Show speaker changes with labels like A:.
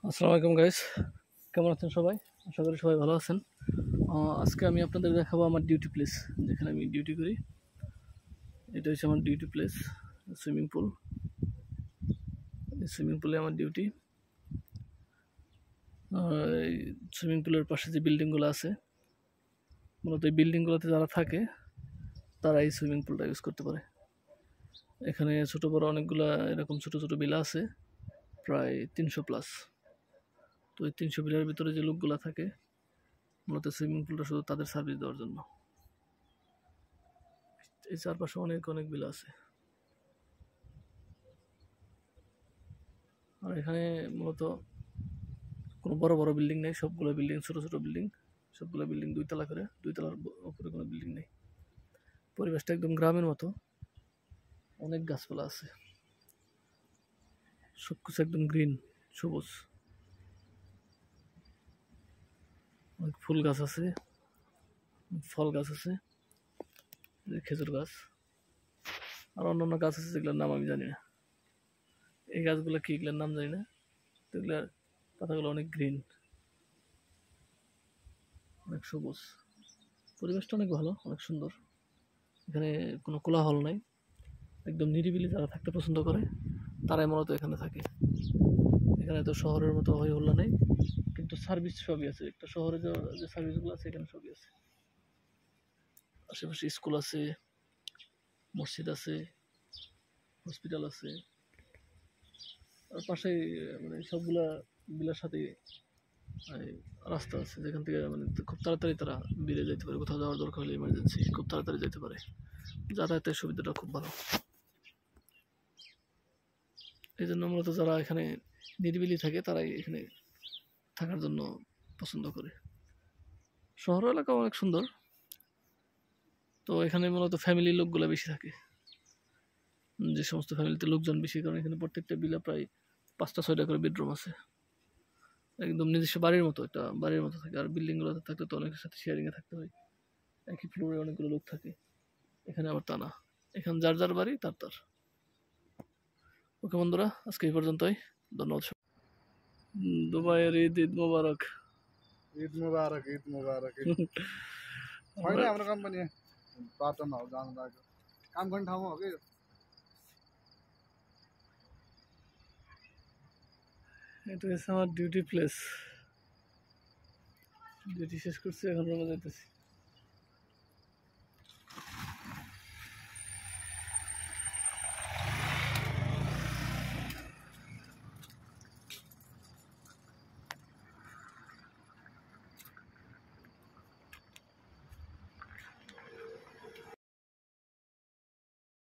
A: আসসালামু আলাইকুম গাইস, কেমন আছেন সবাই? আশা করি সবাই ভালো আছেন। আজকে আমি আপনাদের দেখাবো আমার ডিউটি প্লেস, যেখানে আমি ডিউটি করি। এটা হচ্ছে আমার ডিউটি প্লেস, সুইমিং পুল। এই সুইমিং পুলে আমার ডিউটি। এই সুইমিং পুলের পাশে যে বিল্ডিংগুলো আছে, মূলত এই বিল্ডিংগুলোতে যারা থাকে তারা এই সুইমিং পুলটা ইউজ করতে পারে। এখানে ছোটো বড়ো অনেকগুলা এরকম ছোটো ছোটো বিলা আছে, প্রায় 300+। তো এই 300 বিলার ভিতরে যে লোকগুলা থাকে, মূলত সুইমিং পুলটা শুধু তাদের সার্ভিস দেওয়ার জন্য। এই চারপাশে অনেক অনেক বিল আছে। আর এখানে মূলত কোনো বড় বড় বিল্ডিং নেই, সবগুলো বিল্ডিং ছোট ছোট বিল্ডিং। সবগুলো বিল্ডিং 2 তলা করে, 2 তলার উপরে কোনো বিল্ডিং নেই। পরিবেশটা একদম গ্রামের মতো, অনেক গাছপালা আছে, সবকিছু একদম গ্রিন, সবুজ। অনেক ফুল গাছ আছে, ফল গাছ আছে, খেজুর গাছ, আর অন্যান্য গাছ আছে যেগুলোর নাম আমি জানি না। এই গাছগুলো কি, এগুলোর নাম জানি না। তো এগুলার পাতাগুলো অনেক গ্রিন, অনেক সবুজ। পরিবেশটা অনেক ভালো, অনেক সুন্দর। এখানে কোনো কোলাহল নাই, একদম নিরিবিলি। যারা থাকতে পছন্দ করে তারাই মূলত এখানে থাকে। এখানে তো শহরের মতো হই হল্লা নেই, কিন্তু সার্ভিস সবই আছে। একটা শহরে যে সার্ভিসগুলো আছে এখানে সবই আছে। আশেপাশে স্কুল আছে, মসজিদ আছে, হসপিটাল আছে, আর পাশে মানে সবগুলা বিলার সাথে রাস্তা আছে, যেখান থেকে মানে খুব তাড়াতাড়ি তারা বেরিয়ে যেতে পারে। কোথাও যাওয়ার দরকার হলে ইমার্জেন্সি খুব তাড়াতাড়ি যেতে পারে। যাতায়াতের সুবিধাটা খুব ভালো। এই জন্য মূলত যারা এখানে নিরিবিলি থাকে তারাই এখানে থাকার জন্য পছন্দ করে। শহর এলাকা অনেক সুন্দর, তো এখানে মূলত ফ্যামিলির লোকগুলো বেশি থাকে। যে সমস্ত ফ্যামিলিতে লোকজন বেশি, কারণ এখানে প্রত্যেকটা বিলা প্রায় 5টা 6টা করে বেডরুম আছে। একদম নিজস্ব বাড়ির মতো, একটা বাড়ির মতো থাকে। আর বিল্ডিংগুলোতে থাকতে তো অনেকের সাথে শেয়ারিংয়ে থাকতে হয়, একই ফ্লোরে অনেকগুলো লোক থাকে। এখানে আবার তা না, এখানে যার যার বাড়ি তার তার। ওকে বন্ধুরা, আজকে এই পর্যন্তই। ধন্যবাদ। দুবাইয়ের ঈদ ঈদ মোবারক।
B: ঈদ মুবারক, ঈদ মুবারক। होइन हाम्रो कम्पनी बाटोमा हो, जानु लाग्यो। काम गर्ने ठाउँमा हो कि
A: এটা হচ্ছে আমার ডিউটি প্লেস। ডিউটি শেষ করছি, এখন রুমে যাইতেছি।